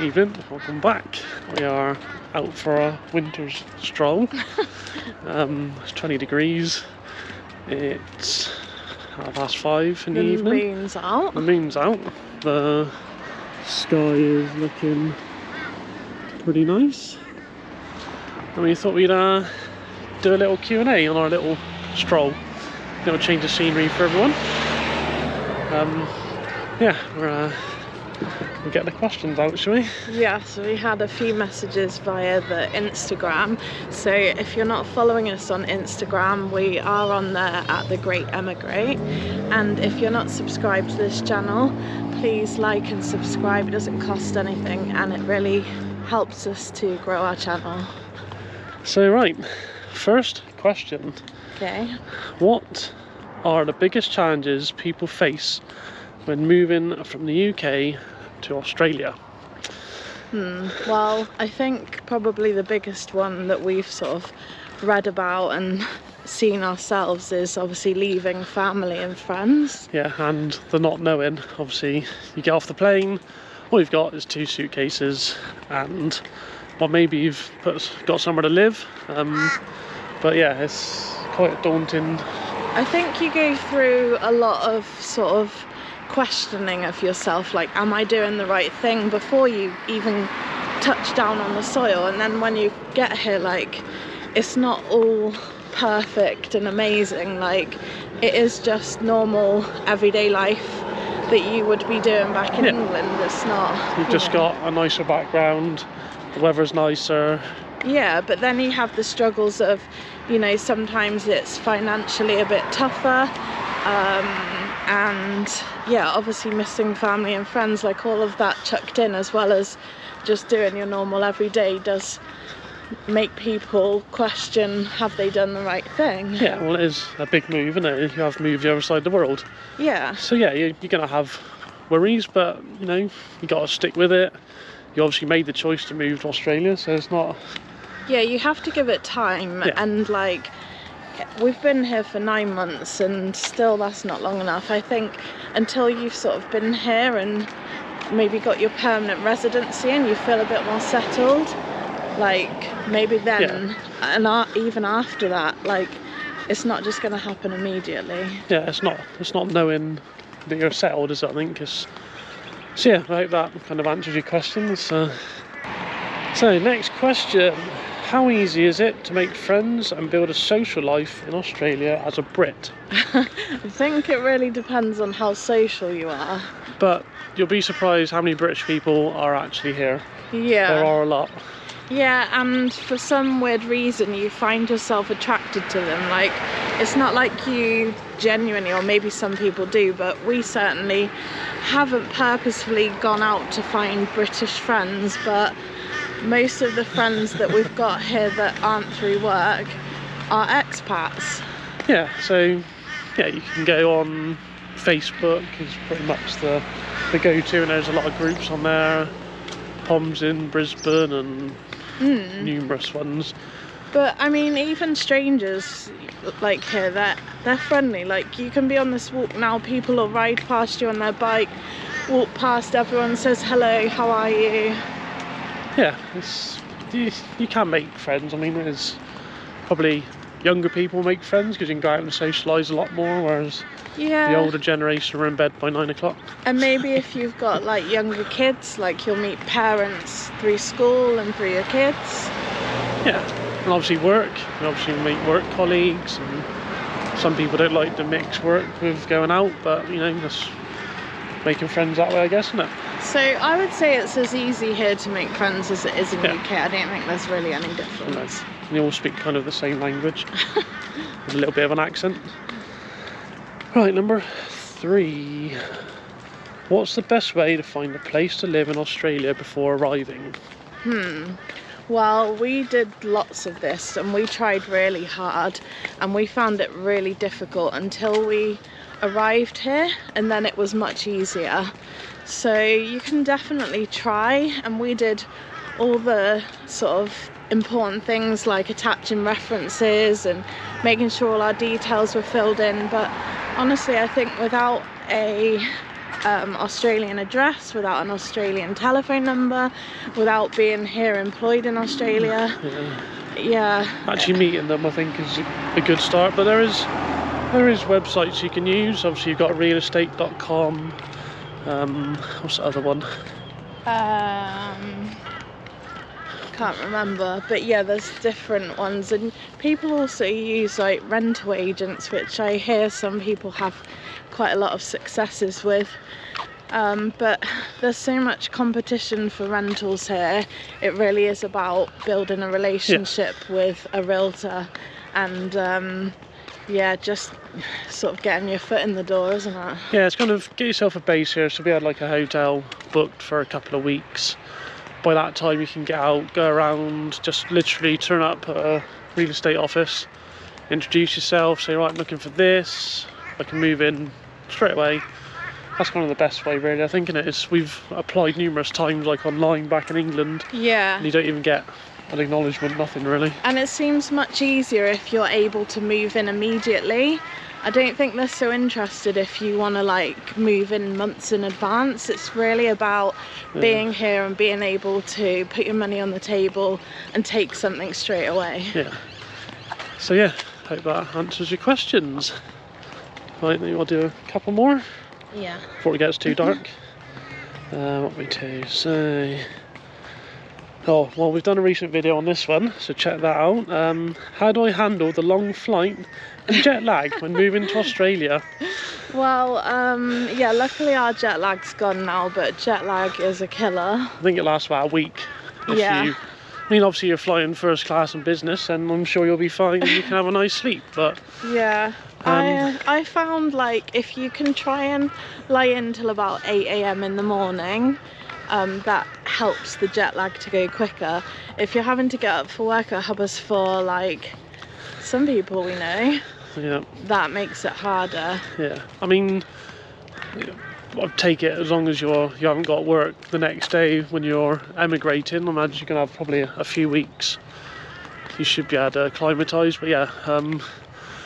Evening, welcome back. We are out for a winter's stroll. It's 20 degrees. It's 5:30 in the evening. The moon's out. The moon's out. The sky is looking pretty nice. And we thought we'd do a little Q&A on our little stroll. A little change of scenery for everyone. Yeah, we'll get the questions out, shall we? Yeah, so we had a few messages via the Instagram. So if you're not following us on Instagram, we are on there at The Great Emigrate. And if you're not subscribed to this channel, please like and subscribe. It doesn't cost anything and it really helps us to grow our channel. So right, first question. Okay. What are the biggest challenges people face when moving from the UK to Australia? Well, I think probably the biggest one that we've sort of read about and seen ourselves is obviously leaving family and friends. Yeah, and the not knowing. Obviously, you get off the plane, all you've got is 2 suitcases and, well, maybe you've got somewhere to live. But yeah, it's quite daunting. I think you go through a lot of sort of questioning of yourself, like, am I doing the right thing before you even touch down on the soil? And then when you get here, like, it's not all perfect and amazing. Like, it is just normal everyday life that you would be doing back in England. It's not, You've just got a nicer background, the weather's nicer. Yeah, but then you have the struggles of, you know, sometimes it's financially a bit tougher, and yeah, obviously missing family and friends, like all of that chucked in, as well as just doing your normal everyday, does make people question, have they done the right thing? Yeah, well, it is a big move, isn't it? You have moved the other side of the world. Yeah. So yeah, you're going to have worries, but you know, you got to stick with it. You obviously made the choice to move to Australia, so it's not... Yeah, you have to give it time, and like, we've been here for 9 months and still that's not long enough. I think until you've sort of been here and maybe got your permanent residency and you feel a bit more settled, like maybe then, and even after that, like, it's not just going to happen immediately. Yeah, it's not knowing that you're settled, is it? I think it's... So yeah, I hope that kind of answers your questions. So next question. How easy is it to make friends and build a social life in Australia as a Brit? I think it really depends on how social you are. But you'll be surprised how many British people are actually here. Yeah. There are a lot. Yeah, and for some weird reason you find yourself attracted to them. Like, it's not like you genuinely, or maybe some people do, but we certainly haven't purposefully gone out to find British friends, but most of the friends that we've got here that aren't through work are expats. Yeah, so yeah, you can go on Facebook, is pretty much the go-to, and there's a lot of groups on there. Poms in Brisbane and numerous ones. But I mean, even strangers like here, they're friendly. Like, you can be on this walk now, people will ride past you on their bike, walk past, everyone says hello, how are you? Yeah, you can make friends. I mean, there's probably younger people make friends because you can go out and socialise a lot more, whereas the older generation are in bed by 9 o'clock. And maybe if you've got like younger kids, like, you'll meet parents through school and through your kids. Yeah, and obviously work. You obviously meet work colleagues, and some people don't like to mix work with going out, but you know, just making friends that way, I guess, isn't it? So I would say it's as easy here to make friends as it is in the UK. I don't think there's really any difference. No. You all speak kind of the same language with a little bit of an accent. Right, number 3. What's the best way to find a place to live in Australia before arriving? Well, we did lots of this and we tried really hard and we found it really difficult until we arrived here, and then it was much easier. So you can definitely try, and we did all the sort of important things like attaching references and making sure all our details were filled in, but honestly I think without a Australian address, without an Australian telephone number, without being here employed in Australia. Yeah. Actually meeting them, I think, is a good start. But there is websites you can use. Obviously, you've got realestate.com. What's the other one? Can't remember, but yeah, there's different ones, and people also use like rental agents, which I hear some people have quite a lot of successes with. But there's so much competition for rentals here. It really is about building a relationship with a realtor, and yeah, just sort of getting your foot in the door, isn't it? Yeah, it's kind of get yourself a base here. So we had like a hotel booked for a couple of weeks. By that time you can get out, go around, just literally turn up at a real estate office, introduce yourself, say, right, I'm looking for this, I can move in straight away. That's kind of the best way, really, I think, in it is we've applied numerous times, like online back in England. Yeah. And you don't even get an acknowledgement, nothing really. And it seems much easier if you're able to move in immediately. I don't think they're so interested if you want to like move in months in advance. It's really about being here and being able to put your money on the table and take something straight away. Yeah. So yeah, hope that answers your questions. Right, then we'll do a couple more. Yeah. Before it gets too dark. What we do, so... Oh, well, we've done a recent video on this one, so check that out. How do I handle the long flight and jet lag when moving to Australia? Well, yeah, luckily our jet lag's gone now, but jet lag is a killer. I think it lasts about a week. I mean, obviously you're flying first class and business, and I'm sure you'll be fine and you can have a nice sleep, but... Yeah. I found, like, if you can try and lie in till about 8 AM in the morning, that helps the jet lag to go quicker. If you're having to get up for work at Hubbersford, like some people we know, that makes it harder. Yeah, I mean, I'll take it as long as you haven't got work the next day when you're emigrating. I imagine you're going to have probably a few weeks. You should be able to acclimatise, but yeah.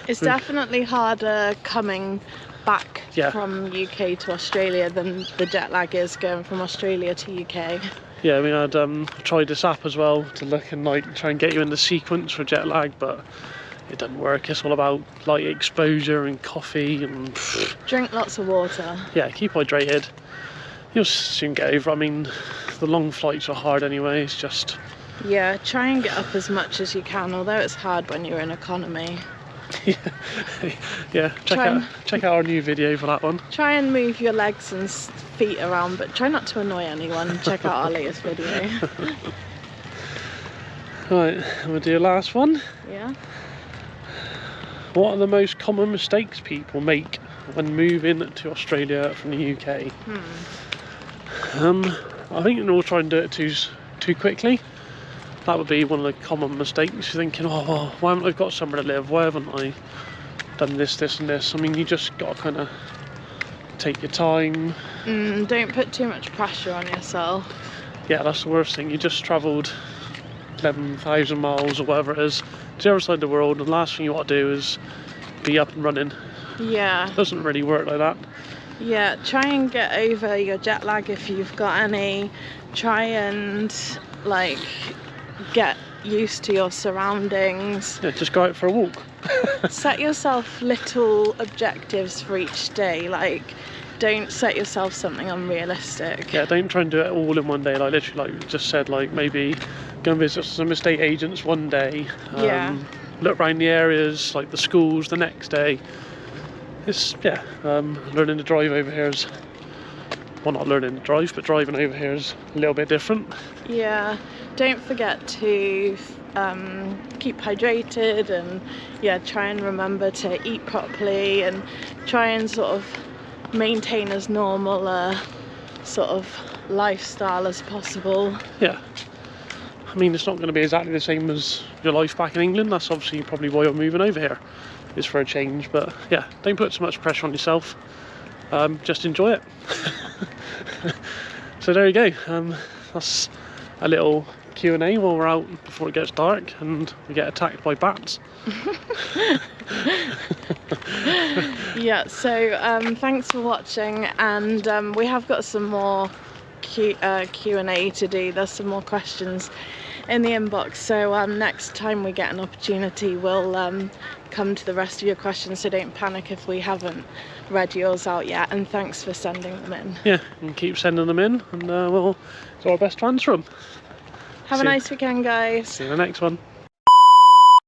It's definitely harder coming back from UK to Australia than the jet lag is going from Australia to UK. Yeah, I mean, I'd tried this app as well to look and like try and get you in the sequence for jet lag, but it doesn't work. It's all about light exposure and coffee and drink lots of water. Yeah, keep hydrated. You'll soon get over. I mean, the long flights are hard anyway. It's just try and get up as much as you can, although it's hard when you're in economy. Yeah, check out our new video for that one. Try and move your legs and feet around, but try not to annoy anyone. Check out our latest video. Right, I'm gonna do a last one. Yeah. What are the most common mistakes people make when moving to Australia from the UK? I think they'll try and do it too quickly. That would be one of the common mistakes. You're thinking, oh, why haven't I got somewhere to live? Why haven't I done this, this and this? I mean, you just got to kind of take your time. Don't put too much pressure on yourself. Yeah, that's the worst thing. You just travelled 11,000 miles or whatever it is to the other side of the world, and the last thing you want to do is be up and running. Yeah. It doesn't really work like that. Yeah, try and get over your jet lag if you've got any. Try and, like, get used to your surroundings. Yeah, just go out for a walk. Set yourself little objectives for each day. Like, don't set yourself something unrealistic. Yeah, don't try and do it all in one day. Like literally, like we just said, like maybe go and visit some estate agents one day. Look around the areas, like the schools, the next day. It's learning to drive over here is, well, not learning to drive, but driving over here is a little bit different. Yeah, don't forget to keep hydrated, and try and remember to eat properly, and try and sort of maintain as normal a sort of lifestyle as possible. Yeah, I mean, it's not going to be exactly the same as your life back in England. That's obviously probably why you're moving over here, is for a change. But yeah, don't put so much pressure on yourself. Just enjoy it. So there you go. That's a little Q&A while we're out before it gets dark and we get attacked by bats. Yeah, so thanks for watching, and we have got some more Q&A to do. There's some more questions in the inbox, so next time we get an opportunity we'll come to the rest of your questions, so don't panic if we haven't read yours out yet, and thanks for sending them in. Yeah, and keep sending them in, and we'll do our best to answer them. Have a nice weekend, guys. See you in the next one.